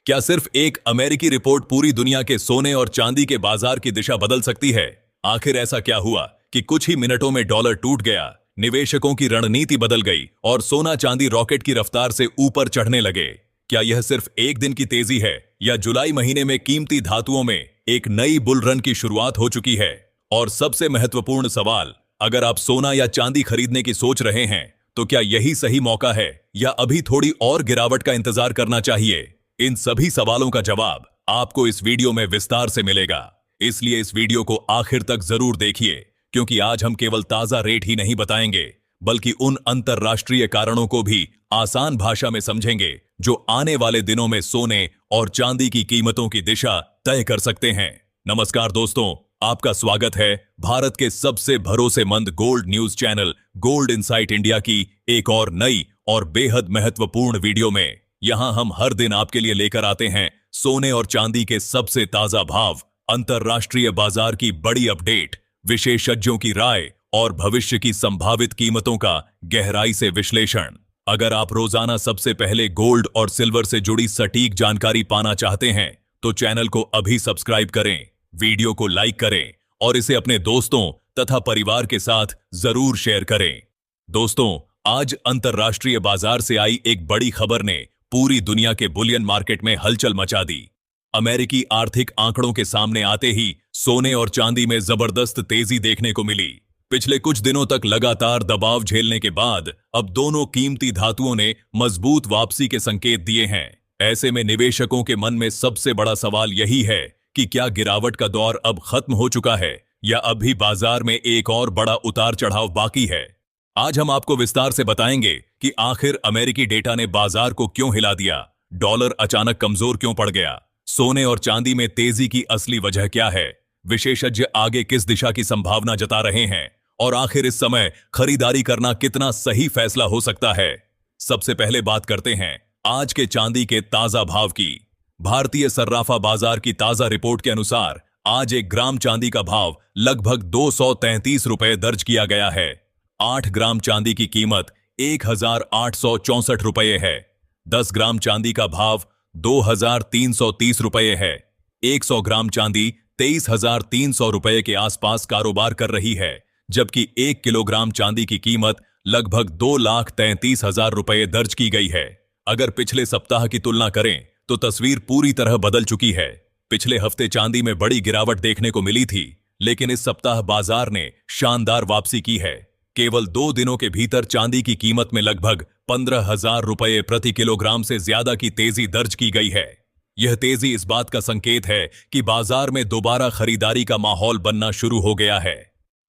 क्या सिर्फ एक अमेरिकी रिपोर्ट पूरी दुनिया के सोने और चांदी के बाजार की दिशा बदल सकती है? आखिर ऐसा क्या हुआ कि कुछ ही मिनटों में डॉलर टूट गया, निवेशकों की रणनीति बदल गई और सोना चांदी रॉकेट की रफ्तार से ऊपर चढ़ने लगे? क्या यह सिर्फ एक दिन की तेजी है या जुलाई महीने में कीमती धातुओं में एक नई बुल रन की शुरुआत हो चुकी है? और सबसे महत्वपूर्ण सवाल, अगर आप सोना या चांदी खरीदने की सोच रहे हैं तो क्या यही सही मौका है या अभी थोड़ी और गिरावट का इंतजार करना चाहिए? इन सभी सवालों का जवाब आपको इस वीडियो में विस्तार से मिलेगा, इसलिए इस वीडियो को आखिर तक जरूर देखिए, क्योंकि आज हम केवल ताजा रेट ही नहीं बताएंगे बल्कि उन अंतरराष्ट्रीय कारणों को भी आसान भाषा में समझेंगे जो आने वाले दिनों में सोने और चांदी की कीमतों की दिशा तय कर सकते हैं। नमस्कार दोस्तों, आपका स्वागत है भारत के सबसे भरोसेमंद gold news channel gold insight India की एक और नई और बेहद महत्वपूर्ण वीडियो में। यहां हम हर दिन आपके लिए लेकर आते हैं सोने और चांदी के सबसे ताजा भाव, अंतरराष्ट्रीय बाजार की बड़ी अपडेट, विशेषज्ञों की राय और भविष्य की संभावित कीमतों का गहराई से विश्लेषण। अगर आप रोजाना सबसे पहले गोल्ड और सिल्वर से जुड़ी सटीक जानकारी पाना चाहते हैं तो चैनल को अभी सब्सक्राइब करें, वीडियो को लाइक करें और इसे अपने दोस्तों तथा परिवार के साथ जरूर शेयर करें। दोस्तों, आज अंतरराष्ट्रीय बाजार से आई एक बड़ी खबर ने पूरी दुनिया के बुलियन मार्केट में हलचल मचा दी। अमेरिकी आर्थिक आंकड़ों के सामने आते ही सोने और चांदी में जबरदस्त तेजी देखने को मिली। पिछले कुछ दिनों तक लगातार दबाव झेलने के बाद अब दोनों कीमती धातुओं ने मजबूत वापसी के संकेत दिए हैं। ऐसे में निवेशकों के मन में सबसे बड़ा सवाल यही है कि क्या गिरावट का दौर अब खत्म हो चुका है या अभी बाजार में एक और बड़ा उतार चढ़ाव बाकी है। आज हम आपको विस्तार से बताएंगे कि आखिर अमेरिकी डेटा ने बाजार को क्यों हिला दिया, डॉलर अचानक कमजोर क्यों पड़ गया, सोने और चांदी में तेजी की असली वजह क्या है, विशेषज्ञ आगे किस दिशा की संभावना जता रहे हैं और आखिर इस समय खरीदारी करना कितना सही फैसला हो सकता है। सबसे पहले बात करते हैं आज के चांदी के ताजा भाव की। भारतीय सर्राफा बाजार की ताजा रिपोर्ट के अनुसार आज एक ग्राम चांदी का भाव लगभग 233 रुपए दर्ज किया गया है। 8 ग्राम चांदी की कीमत 1864 रुपये है। 10 ग्राम चांदी का भाव 2330 रुपये है। 100 ग्राम चांदी 23,300 रुपये के आसपास कारोबार कर रही है, जबकि 1 किलोग्राम चांदी की कीमत लगभग 2,33,000 रुपये दर्ज की गई है। अगर पिछले सप्ताह की तुलना करें तो तस्वीर पूरी तरह बदल चुकी है। पिछले हफ्ते चांदी में बड़ी गिरावट देखने को मिली थी, लेकिन इस सप्ताह बाजार ने शानदार वापसी की है। केवल 2 दिनों के भीतर चांदी की कीमत में लगभग 15,000 रुपये प्रति किलोग्राम से ज्यादा की तेजी दर्ज की गई है। यह तेजी इस बात का संकेत है कि बाजार में दोबारा खरीदारी का माहौल बनना शुरू हो गया है।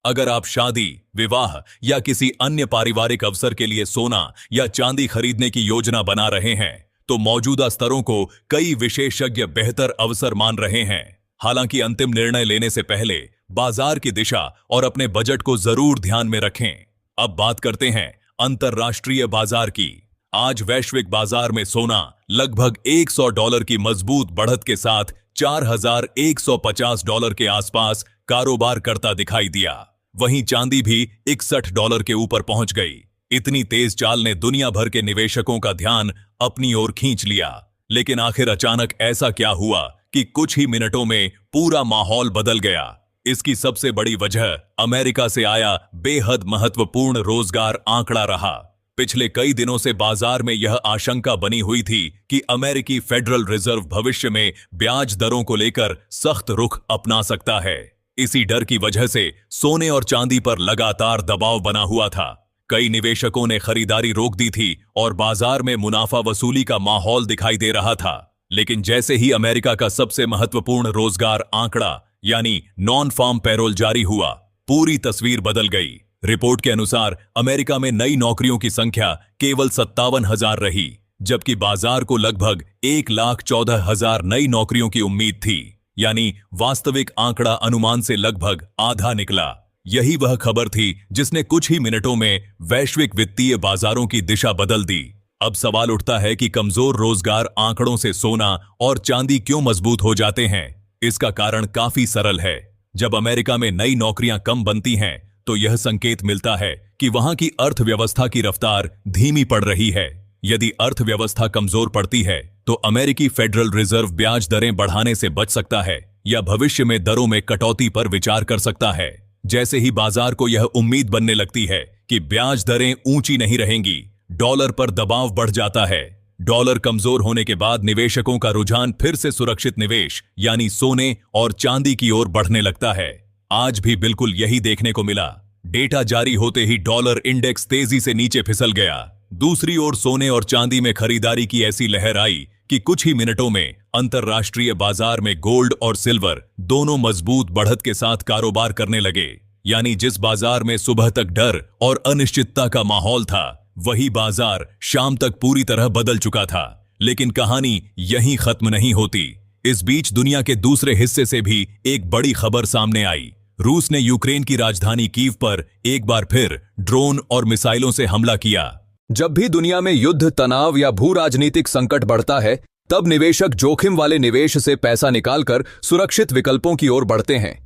अगर आप शादी, विवाह या किसी अन्य पारिवारिक अवसर के लिए सोना या चांदी खरीदने की योजना बना रहे हैं तो मौजूदा स्तरों को कई विशेषज्ञ बेहतर अवसर मान रहे हैं। हालांकि अंतिम निर्णय लेने से पहले बाजार की दिशा और अपने बजट को जरूर ध्यान में रखें। अब बात करते हैं अंतरराष्ट्रीय बाजार की। आज वैश्विक बाजार में सोना लगभग $100 की मजबूत बढ़त के साथ $4,150 के आसपास कारोबार करता दिखाई दिया। वहीं चांदी भी $61 के ऊपर पहुंच गई। इतनी तेज चाल ने दुनिया भर के निवेशकों का ध्यान अपनी ओर खींच लिया। लेकिन आखिर अचानक ऐसा क्या हुआ कि कुछ ही मिनटों में पूरा माहौल बदल गया? इसकी सबसे बड़ी वजह अमेरिका से आया बेहद महत्वपूर्ण रोजगार आंकड़ा रहा। पिछले कई दिनों से बाजार में यह आशंका बनी हुई थी कि अमेरिकी फेडरल रिजर्व भविष्य में ब्याज दरों को लेकर सख्त रुख अपना सकता है। इसी डर की वजह से सोने और चांदी पर लगातार दबाव बना हुआ था। कई निवेशकों ने खरीदारी रोक दी थी और बाजार में मुनाफा वसूली का माहौल दिखाई दे रहा था। लेकिन जैसे ही अमेरिका का सबसे महत्वपूर्ण रोजगार आंकड़ा यानी नॉन फार्म पैरोल जारी हुआ, पूरी तस्वीर बदल गई। रिपोर्ट के अनुसार अमेरिका में नई नौकरियों की संख्या केवल 57,000 रही, जबकि बाजार को लगभग 1,14,000 नई नौकरियों की उम्मीद थी। यानी वास्तविक आंकड़ा अनुमान से लगभग आधा निकला। यही वह खबर थी जिसने कुछ ही मिनटों में वैश्विक वित्तीय बाजारों की दिशा बदल दी। अब सवाल उठता है कि कमजोर रोजगार आंकड़ों से सोना और चांदी क्यों मजबूत हो जाते हैं। इसका कारण काफी सरल है। जब अमेरिका में नई नौकरियां कम बनती हैं तो यह संकेत मिलता है कि वहां की अर्थव्यवस्था की रफ्तार धीमी पड़ रही है। यदि अर्थव्यवस्था कमजोर पड़ती है तो अमेरिकी फेडरल रिजर्व ब्याज दरें बढ़ाने से बच सकता है या भविष्य में दरों में कटौती पर विचार कर सकता है। जैसे ही बाजार को यह उम्मीद बनने लगती है कि ब्याज दरें ऊंची नहीं रहेंगी, डॉलर पर दबाव बढ़ जाता है। डॉलर कमजोर होने के बाद निवेशकों का रुझान फिर से सुरक्षित निवेश यानी सोने और चांदी की ओर बढ़ने लगता है। आज भी बिल्कुल यही देखने को मिला। डेटा जारी होते ही डॉलर इंडेक्स तेजी से नीचे फिसल गया। दूसरी ओर सोने और चांदी में खरीदारी की ऐसी लहर आई कि कुछ ही मिनटों में अंतरराष्ट्रीय बाजार में गोल्ड और सिल्वर दोनों मजबूत बढ़त के साथ कारोबार करने लगे। यानी जिस बाजार में सुबह तक डर और अनिश्चितता का माहौल था, वही बाजार शाम तक पूरी तरह बदल चुका था। लेकिन कहानी यहीं खत्म नहीं होती। इस बीच दुनिया के दूसरे हिस्से से भी एक बड़ी खबर सामने आई। रूस ने यूक्रेन की राजधानी कीव पर एक बार फिर ड्रोन और मिसाइलों से हमला किया। जब भी दुनिया में युद्ध, तनाव या भू राजनीतिक संकट बढ़ता है, तब निवेशक जोखिम वाले निवेश से पैसा निकालकर सुरक्षित विकल्पों की ओर बढ़ते हैं।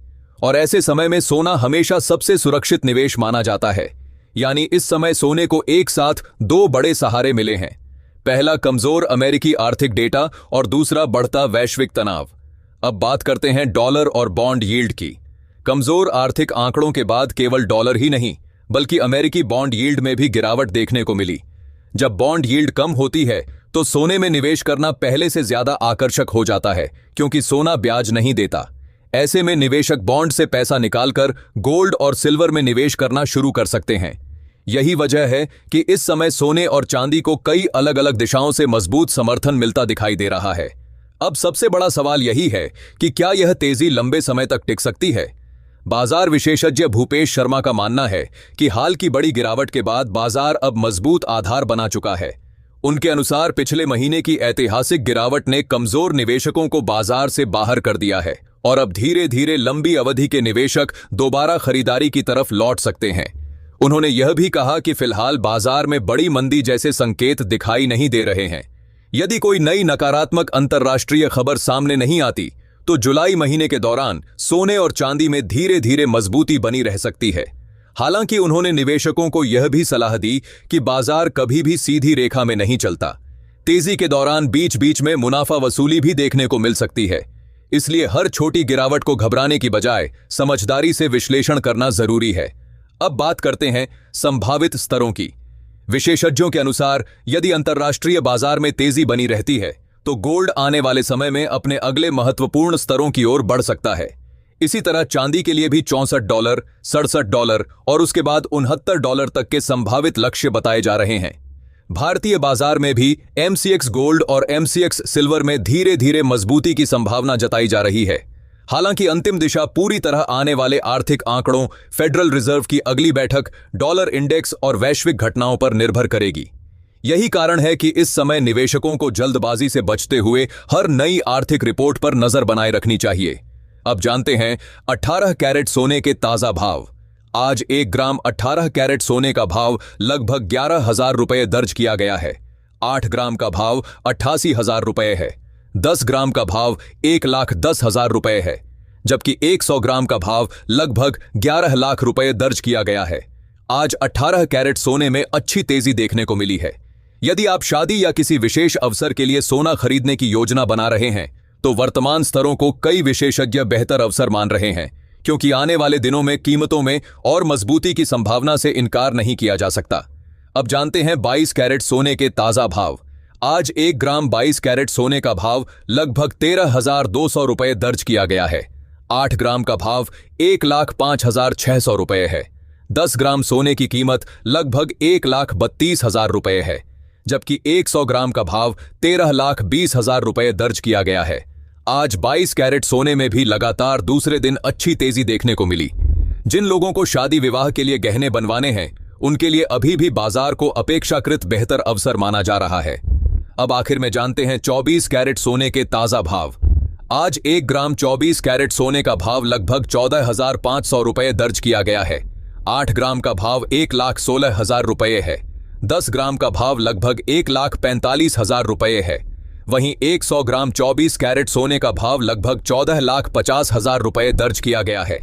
और ऐसे समय में सोना हमेशा सबसे सुरक्षित निवेश माना जाता है। यानी इस समय सोने को एक साथ दो बड़े सहारे मिले हैं। पहला कमजोर अमेरिकी आर्थिक डेटा और दूसरा बढ़ता वैश्विक तनाव। अब बात करते हैं डॉलर और बॉन्ड यील्ड की। कमजोर आर्थिक आंकड़ों के बाद केवल डॉलर ही नहीं बल्कि अमेरिकी बॉन्ड यील्ड में भी गिरावट देखने को मिली। जब बॉन्ड यील्ड कम होती है तो सोने में निवेश करना पहले से ज्यादा आकर्षक हो जाता है, क्योंकि सोना ब्याज नहीं देता। ऐसे में निवेशक बॉन्ड से पैसा निकालकर गोल्ड और सिल्वर में निवेश करना शुरू कर सकते हैं। यही वजह है कि इस समय सोने और चांदी को कई अलग अलग दिशाओं से मजबूत समर्थन मिलता दिखाई दे रहा है। अब सबसे बड़ा सवाल यही है कि क्या यह तेजी लंबे समय तक टिक सकती है। बाजार विशेषज्ञ भूपेश शर्मा का मानना है कि हाल की बड़ी गिरावट के बाद बाजार अब मजबूत आधार बना चुका है। उनके अनुसार पिछले महीने की ऐतिहासिक गिरावट ने कमजोर निवेशकों को बाजार से बाहर कर दिया है और अब धीरे धीरे लंबी अवधि के निवेशक दोबारा खरीदारी की तरफ लौट सकते हैं। उन्होंने यह भी कहा कि फिलहाल बाजार में बड़ी मंदी जैसे संकेत दिखाई नहीं दे रहे हैं। यदि कोई नई नकारात्मक अंतर्राष्ट्रीय खबर सामने नहीं आती तो जुलाई महीने के दौरान सोने और चांदी में धीरे धीरे मजबूती बनी रह सकती है। हालांकि उन्होंने निवेशकों को यह भी सलाह दी कि बाजार कभी भी सीधी रेखा में नहीं चलता। तेजी के दौरान बीच बीच में मुनाफा वसूली भी देखने को मिल सकती है। इसलिए हर छोटी गिरावट को घबराने की बजाय समझदारी से विश्लेषण करना जरूरी है। अब बात करते हैं संभावित स्तरों की। विशेषज्ञों के अनुसार यदि अंतर्राष्ट्रीय बाजार में तेजी बनी रहती है तो गोल्ड आने वाले समय में अपने अगले महत्वपूर्ण स्तरों की ओर बढ़ सकता है। इसी तरह चांदी के लिए भी $64, $67 और उसके बाद $69 तक के संभावित लक्ष्य बताए जा रहे हैं। भारतीय बाजार में भी MCX गोल्ड और MCX सिल्वर में धीरे धीरे मजबूती की संभावना जताई जा रही है। हालांकि अंतिम दिशा पूरी तरह आने वाले आर्थिक आंकड़ों, फेडरल रिजर्व की अगली बैठक, डॉलर इंडेक्स और वैश्विक घटनाओं पर निर्भर करेगी। यही कारण है कि इस समय निवेशकों को जल्दबाजी से बचते हुए हर नई आर्थिक रिपोर्ट पर नजर बनाए रखनी चाहिए। अब जानते हैं 18 कैरेट सोने के ताजा भाव। आज 1 ग्राम 18 कैरेट सोने का भाव लगभग 11,000 रुपये दर्ज किया गया है। 8 ग्राम का भाव 88,000 रुपये है। 10 ग्राम का भाव 1,10,000 रुपये है, जबकि 100 ग्राम का भाव लगभग 11 लाख रुपये दर्ज किया गया है। आज 18 कैरेट सोने में अच्छी तेजी देखने को मिली है। यदि आप शादी या किसी विशेष अवसर के लिए सोना खरीदने की योजना बना रहे हैं तो वर्तमान स्तरों को कई विशेषज्ञ बेहतर अवसर मान रहे हैं, क्योंकि आने वाले दिनों में कीमतों में और मजबूती की संभावना से इनकार नहीं किया जा सकता। अब जानते हैं 22 कैरेट सोने के ताजा भाव। आज 1 ग्राम 22 कैरेट सोने का भाव लगभग 13,200 रुपये दर्ज किया गया है। 8 ग्राम का भाव 1,05,600 रुपये है। 10 ग्राम सोने की कीमत लगभग 1,32,000 रुपये है, जबकि 100 ग्राम का भाव 13,20,000 रुपये दर्ज किया गया है। आज 22 कैरेट सोने में भी लगातार दूसरे दिन अच्छी तेजी देखने को मिली। जिन लोगों को शादी विवाह के लिए गहने बनवाने हैं, उनके लिए अभी भी बाजार को अपेक्षाकृत बेहतर अवसर माना जा रहा है। अब आखिर में जानते हैं 24 कैरेट सोने के ताजा भाव। आज 1 ग्राम 24 कैरेट सोने का भाव लगभग 14,500 रुपये दर्ज किया गया है। 8 ग्राम का भाव 1,16,000 रुपये है। 10 ग्राम का भाव लगभग 1,45,000 रुपये है। वहीं 100 ग्राम 24 कैरेट सोने का भाव लगभग 14,50,000 रुपये दर्ज किया गया है।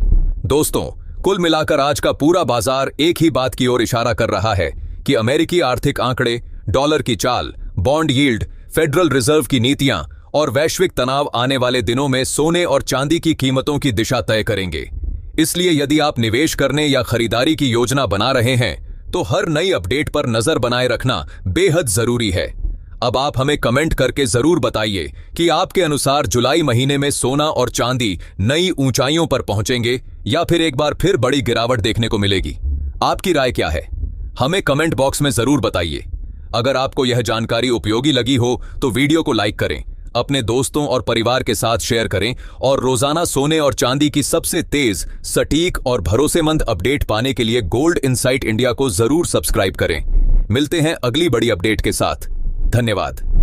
दोस्तों, कुल मिलाकर आज का पूरा बाजार एक ही बात की ओर इशारा कर रहा है कि अमेरिकी आर्थिक आंकड़े, डॉलर की चाल, बॉन्ड यील्ड, फेडरल रिजर्व की नीतियां और वैश्विक तनाव आने वाले दिनों में सोने और चांदी की कीमतों की दिशा तय करेंगे। इसलिए यदि आप निवेश करने या खरीदारी की योजना बना रहे हैं तो हर नई अपडेट पर नजर बनाए रखना बेहद जरूरी है। अब आप हमें कमेंट करके जरूर बताइए कि आपके अनुसार जुलाई महीने में सोना और चांदी नई ऊंचाइयों पर पहुंचेंगे या फिर एक बार फिर बड़ी गिरावट देखने को मिलेगी। आपकी राय क्या है? हमें कमेंट बॉक्स में जरूर बताइए। अगर आपको यह जानकारी उपयोगी लगी हो तो वीडियो को लाइक करें, अपने दोस्तों और परिवार के साथ शेयर करें और रोजाना सोने और चांदी की सबसे तेज, सटीक और भरोसेमंद अपडेट पाने के लिए गोल्ड इनसाइट इंडिया को जरूर सब्सक्राइब करें। मिलते हैं अगली बड़ी अपडेट के साथ। धन्यवाद।